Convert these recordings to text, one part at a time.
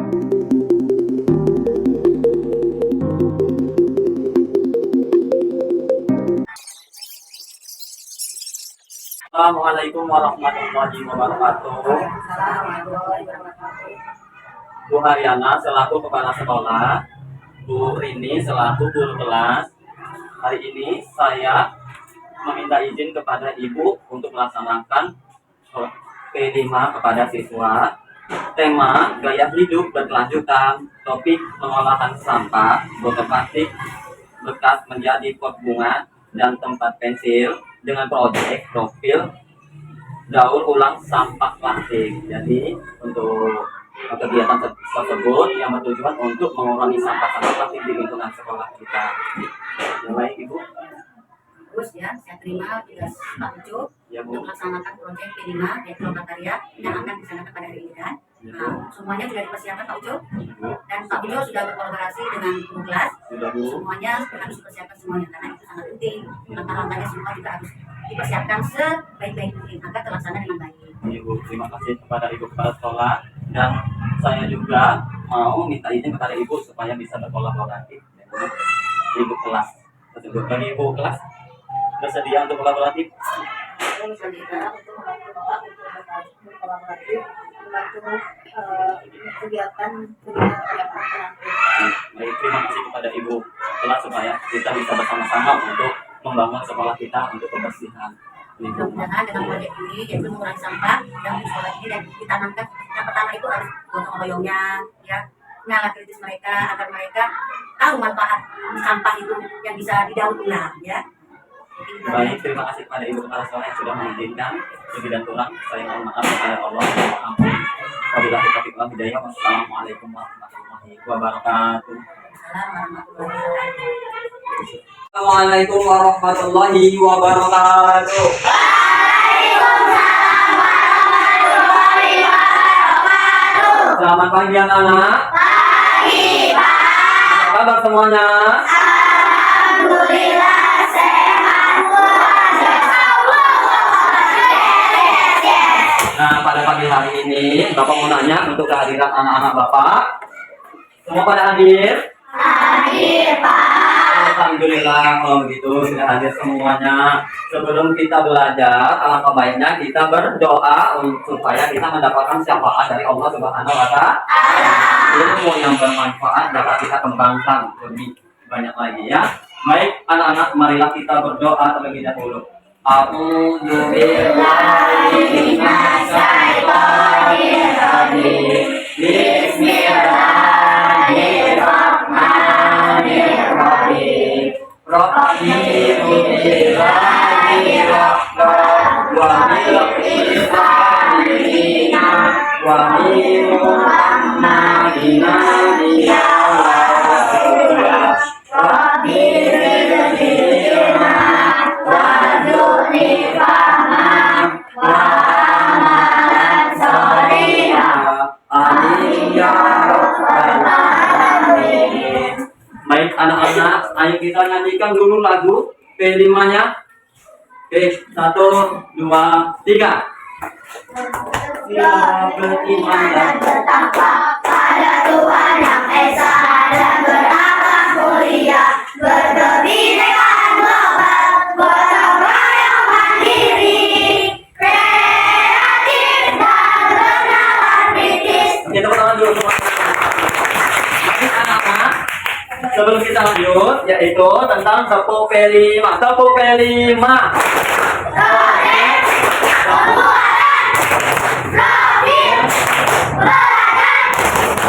Assalamualaikum warahmatullahi wabarakatuh. Bu Haryana selaku kepala sekolah, Bu Rini selaku guru kelas. Hari ini saya meminta izin kepada Ibu untuk melaksanakan P5 kepada siswa. Tema gaya hidup berkelanjutan, topik pengolahan sampah, botol plastik bekas menjadi pot bunga dan tempat pensil dengan proyek profil daur ulang sampah plastik. Jadi untuk kegiatan tersebut yang bertujuan untuk mengurangi sampah-sampah plastik di lingkungan sekolah kita. Yang baik Ibu. Terus ya, saya terima tugas Pak Ucu Ya, Bu. untuk melaksanakan proyek P5 yaitu lomba karya yang akan dilaksanakan pada hari ini kan. Ya, Bu. Nah, semuanya sudah dipersiapkan Pak Ucu Bu. dan Pak Ucu sudah berkolaborasi dengan guru kelas. Sudah, Bu. Semuanya harus dipersiapkan semuanya karena itu sangat penting. Langkah-langkahnya semua juga harus dipersiapkan sebaik-baik mungkin agar terlaksana dengan baik. Ibu, terima kasih kepada Ibu kepala sekolah, dan saya juga mau minta izin kepada Ibu supaya bisa berkolaboratif dengan Ibu kelas tersebut. Bagi Ibu kelas bersedia untuk kolaboratif? Saya bersedia untuk berkolaboratif membantu kegiatan Baik, terima kasih kepada Ibu kelas supaya kita bisa bersama-sama untuk membangun sekolah kita untuk kebersihan lingkungan. Mudah-mudahan dengan proyek ini yaitu mengurangi sampah yang di sekolah ini dan ditanamkan yang pertama itu harus gotong royongnya, ya, nalar kritis mereka agar mereka tahu manfaat sampah itu yang bisa didaur ulang, ya. Baik, terima kasih kepada Ibu kepala sekolah yang sudah mengizinkan lebih dan kurang. Saya mohon maaf kepada Allah. Mohon ampun. Wabillahi taufiq wal hidayah. Wassalamualaikum warahmatullahi wabarakatuh. Assalamualaikum warahmatullahi wabarakatuh. Selamat pagi anak-anak. Pagi, Pak. Apa kabar semuanya? Alhamdulillah sehat, Nah, pada pagi hari ini Bapak mau nanya untuk kehadiran anak-anak Bapak. Semua pada hadir? Hadir, Pak. Alhamdulillah kalau begitu sudah hadir semuanya. Sebelum kita belajar, alangkah baiknya kita berdoa supaya kita mendapatkan syafaat dari Allah Subhanahu wa Ta'ala. Ilmu yang bermanfaat dapat kita kembangkan lebih banyak lagi ya. Baik anak-anak, marilah kita berdoa terlebih dahulu. A'udzu billahi minasyaitonir rajim. Bismillahirrahmanirrahim. Rabbi ubillahi rahman wa bilqisana wa min muhammadina ya rasulullah. Rabbi zidna warzuqni fahman wa amalan sholihan. Amin ya rabbal alamin. Baik anak-anak, ayo kita nyanyikan dulu lagu P5-nya. Oke, 1, 2, 3. Bila beriman dan Bertakwa pada Tuhan yang Esa dan berakhlak mulia, berkebinekaan global, gotong royong mandiri, kreatif dan bernalar kritis. kita pertama dulu semua. Baik anak-anak, sebelum kita lanjut, yaitu tentang Tepu P5. Tepu P5. Proyek pembuatan profil pelajaran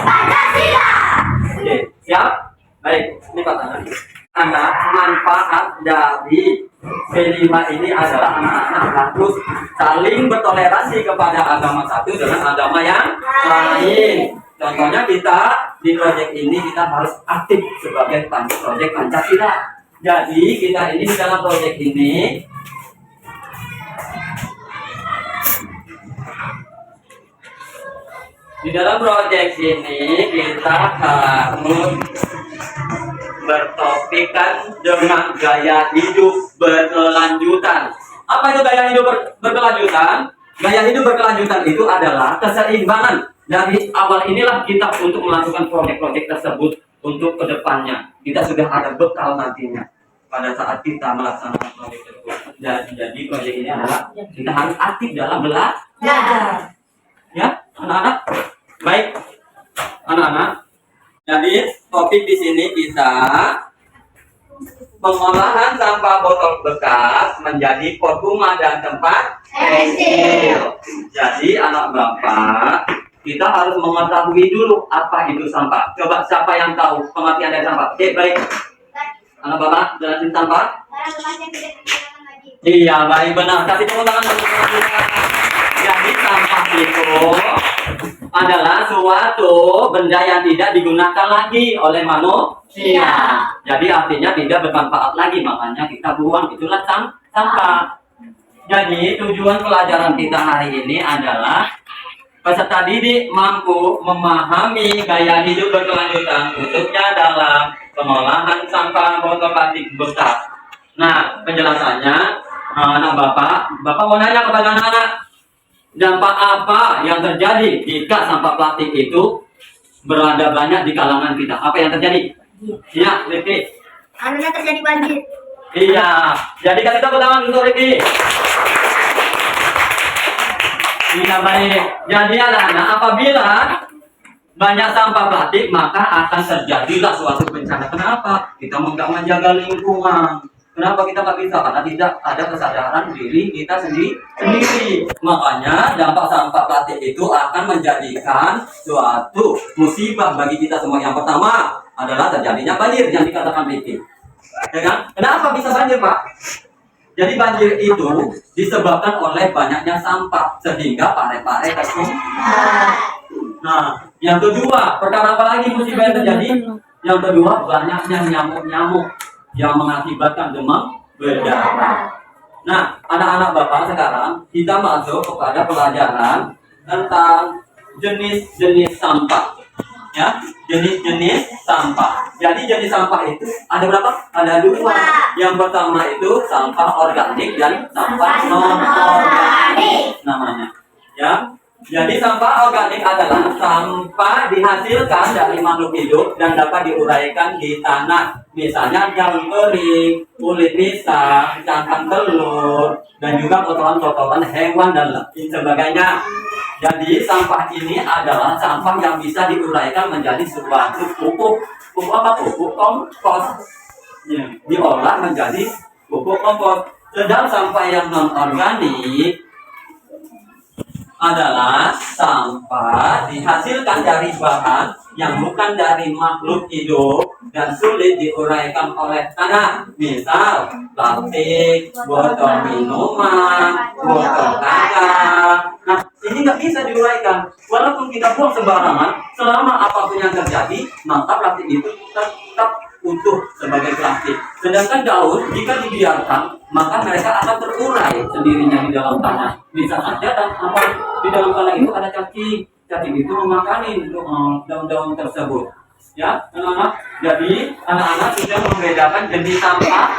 Pancasila. Oke, siap? Baik, ini pertanyaan. Anak manfaat dari P5 ini adalah anak-anak harus saling bertoleransi kepada agama satu dengan agama yang lain. Contohnya kita di proyek ini kita harus aktif sebagai proyek Pancasila. Jadi kita ini di dalam proyek ini kita harus bertopikan dengan gaya hidup berkelanjutan. Apa itu gaya hidup berkelanjutan? Gaya hidup berkelanjutan itu adalah keseimbangan Dari awal inilah kita untuk melakukan proyek-proyek tersebut untuk kedepannya. Kita sudah ada bekal nantinya pada saat kita melaksanakan proyek tersebut. Jadi proyek ini adalah kita harus aktif dalam belajar. Ya, anak-anak. Baik, anak-anak. Jadi topik di sini kita pengolahan sampah botol bekas menjadi pot bunga dan tempat tekstil. Jadi anak bapak, kita harus mengetahui dulu apa itu sampah. Coba siapa yang tahu pengertian dari sampah? Oke, baik. Anak bapak, jelasin sampah. Iya, baik, benar. Kasih tepuk tangan untuk jadi sampah itu adalah suatu benda yang tidak digunakan lagi oleh manusia. Jadi artinya tidak bermanfaat lagi, makanya kita buang, itulah sampah. Jadi tujuan pelajaran kita hari ini adalah peserta didik mampu memahami gaya hidup berkelanjutan khususnya dalam pengolahan sampah botol plastik bekas. Nah, penjelasannya anak bapak mau nanya kepada anak-anak, dampak apa yang terjadi jika sampah plastik itu berada banyak di kalangan kita? Apa yang terjadi? Iya, Riki. Anunya terjadi banjir. Iya, jadi kasih tepuk tangan untuk Riki. Iya, baik. Jadi anak-anak, apabila banyak sampah plastik maka akan terjadilah suatu bencana. Kenapa? Kita nggak menjaga lingkungan. Kenapa kita nggak bisa? Karena tidak ada kesadaran diri kita sendiri. Makanya dampak sampah plastik itu akan menjadikan suatu musibah bagi kita semua. Yang pertama adalah terjadinya banjir yang dikatakan Riki. Ya kan? Kenapa bisa banjir, Pak? Jadi banjir itu disebabkan oleh banyaknya sampah sehingga pare-pare tersumbat. Nah, yang kedua, perkara apa lagi musibah yang terjadi? Yang kedua, banyaknya nyamuk-nyamuk yang mengakibatkan demam berdarah. Nah, anak-anak bapak sekarang kita masuk kepada pelajaran tentang jenis-jenis sampah. Ya, jenis-jenis sampah. Jadi jenis sampah itu ada berapa? Ada dua. Yang pertama itu sampah organik dan sampah non-organik namanya. Ya, jadi sampah organik adalah sampah dihasilkan dari makhluk hidup dan dapat diuraikan di tanah. Misalnya daun kering, kulit pisang, cangkang telur, dan juga kotoran-kotoran hewan dan lain sebagainya. Jadi sampah ini adalah sampah yang bisa diuraikan menjadi suatu pupuk. Pupuk apa? Pupuk kompos. Ya, diolah menjadi pupuk kompos. Sedang sampah yang non-organik adalah sampah dihasilkan dari bahan yang bukan dari makhluk hidup dan sulit diuraikan oleh tanah. Misal plastik, botol minuman, botol kaca. Nah, ini nggak bisa diuraikan. Walaupun kita buang sembarangan, selama apapun yang terjadi, maka plastik itu tetap utuh sebagai plastik. Sedangkan daun jika dibiarkan, maka mereka akan terurai sendirinya di dalam tanah. Bisa saja dan apa di dalam tanah itu ada cacing. Cacing itu memakani daun-daun tersebut. Ya, anak-anak. Jadi anak-anak sudah membedakan jenis sampah.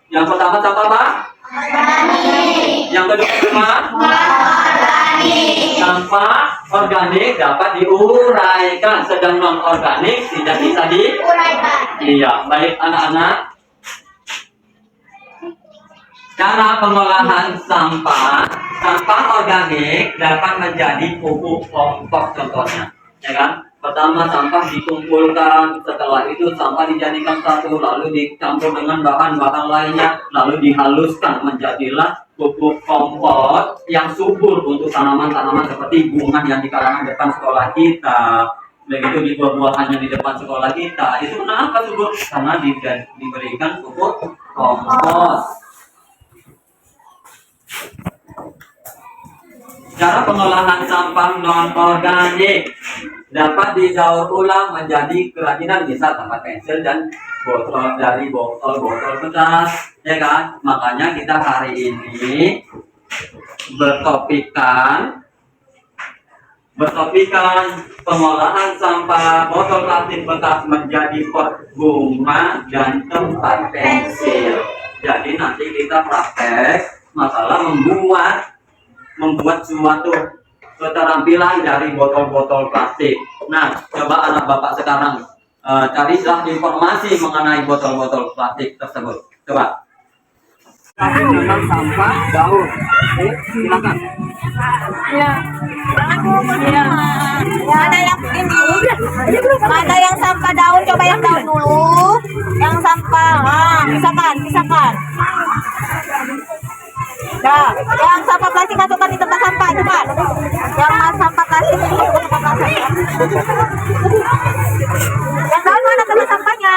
Yang pertama sampah apa? Organik. Yang kedua organik. Sampah organik dapat diuraikan, sedang non organik tidak bisa diuraikan. Iya, baik anak-anak. Cara pengolahan sampah organik dapat menjadi pupuk kompos contohnya, ya kan? Pertama sampah dikumpulkan, setelah itu sampah dijadikan satu, lalu dicampur dengan bahan-bahan lainnya, lalu dihaluskan menjadilah pupuk kompos yang subur untuk tanaman-tanaman seperti bunga yang di kalangan depan sekolah kita. Begitu di buah-buahan yang di depan sekolah kita. Itu kenapa subur? Karena diberikan pupuk kompos. Cara pengolahan sampah non-organik dapat didaur ulang menjadi kerajinan, misal tempat pensil dan botol dari botol bekas, ya kan? Makanya kita hari ini bertopikan pengolahan sampah botol plastik bekas menjadi pot bunga dan tempat pensil. Jadi nanti kita praktek masalah membuat suatu keterampilan dari botol-botol plastik. Nah, coba anak bapak sekarang carilah informasi mengenai botol-botol plastik tersebut. Coba. Plastik dengan sampah daun. Silakan. Ya. Ya. Mana yang ini? Mana yang sampah daun? Coba yang daun dulu. Yang sampah. Pisahkan. Dah. Yang sampah plastik masukkan di tempat sampah cepat. Yang sampah plastik masukkan ke tempat sampah. Yang daun mana tempat sampahnya?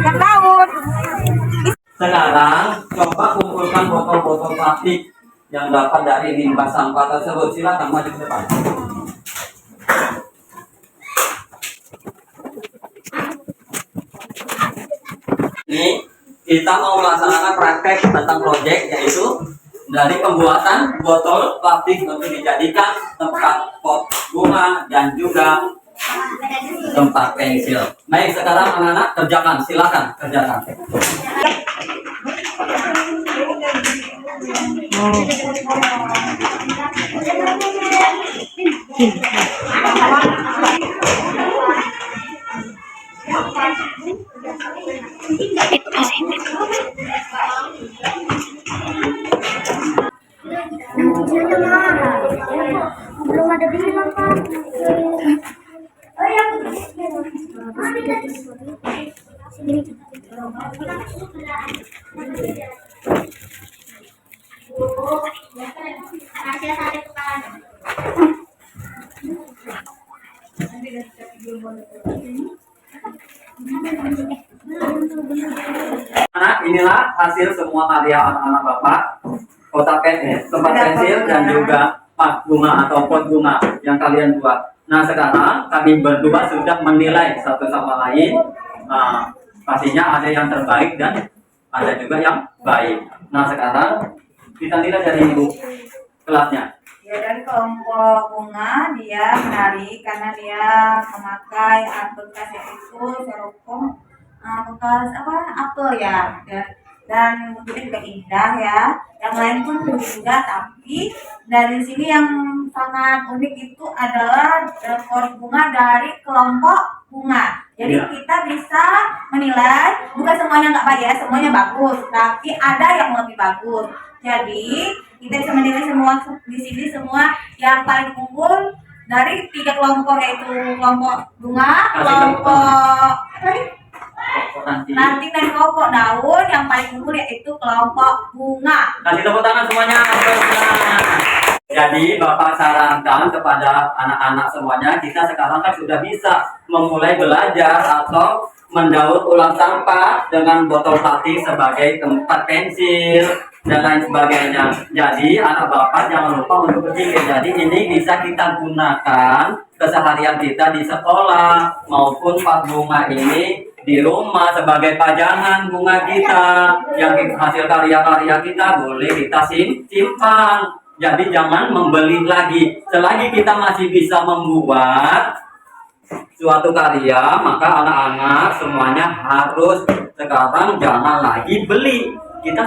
Yang daun. Sekarang coba kumpulkan botol-botol plastik yang dapat dari limbah sampah tersebut. Silakan maju ke depan. Ini kita mau melaksanakan praktek tentang proyek, yaitu dari pembuatan botol plastik untuk dijadikan tempat pot bunga dan juga tempat pensil. Baik, sekarang anak-anak kerjakan, silakan kerjakan. Belum ada bilang Pak. Oh ya. Anak, inilah hasil semua karya anak-anak bapak. Kotak tempat pensil dan juga pot bunga atau pot bunga yang kalian buat. Nah, sekarang kami berdua sudah menilai satu sama lain. Pastinya ada yang terbaik dan ada juga yang baik. Nah, sekarang kita nilai dari ibu kelasnya. Ya, dari kelompok bunga dia menarik karena dia memakai bekas yaitu seropong bekas apel ya. Dan bentuknya juga indah ya. Yang lain pun juga, tapi dari sini yang sangat unik itu adalah pot bunga dari kelompok bunga. Jadi kita bisa menilai, bukan semuanya nggak baik ya, semuanya bagus, tapi ada yang lebih bagus. Jadi kita bisa menilai semua di sini semua yang paling unggul dari 3 kelompok, yaitu kelompok bunga, kelompok nanti dan kelompok daun. Yang paling unggul yaitu kelompok bunga. Kasih tepuk tangan semuanya. Jadi Bapak sarankan kepada anak-anak semuanya, kita sekarang kan sudah bisa memulai belajar atau mendaur ulang sampah dengan botol plastik sebagai tempat pensil dan lain sebagainya. Jadi anak Bapak jangan lupa untuk berpikir. Jadi ini bisa kita gunakan keseharian kita di sekolah maupun pot bunga ini di rumah sebagai pajangan bunga kita, yang hasil karya-karya kita boleh kita simpan. Jadi jangan membeli lagi. Selagi kita masih bisa membuat suatu karya, maka anak-anak semuanya harus sekarang jangan lagi beli. Kita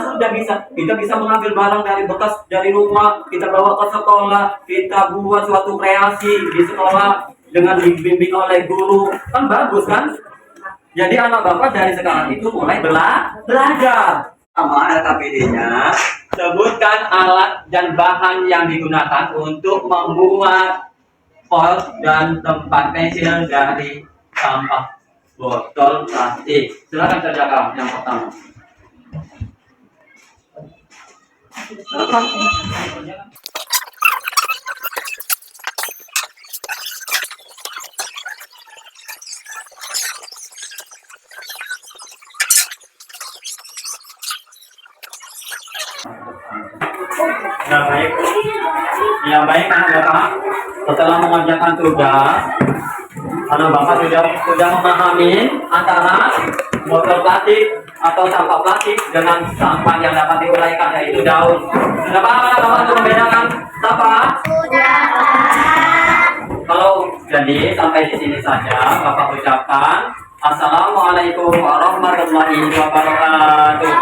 bisa mengambil barang dari bekas dari rumah, kita bawa ke sekolah, kita buat suatu kreasi di sekolah dengan dibimbing oleh guru, kan bagus kan? Jadi anak Bapak dari sekarang itu mulai belajar. Sama LKPD-nya, sebutkan alat dan bahan yang digunakan untuk membuat pot dan tempat pensil dari sampah botol plastik. Silakan kerjakan yang pertama. Ya baik anak Bapak, setelah mengerjakan tugas, anak Bapak sudah memahami antara botol plastik atau sampah plastik dengan sampah yang dapat diuraikan, yaitu daun. Sudah paham anak Bapak untuk membedakan sampah? Sudah. Kalau jadi sampai di sini saja Bapak ucapkan Assalamualaikum warahmatullahi wabarakatuh.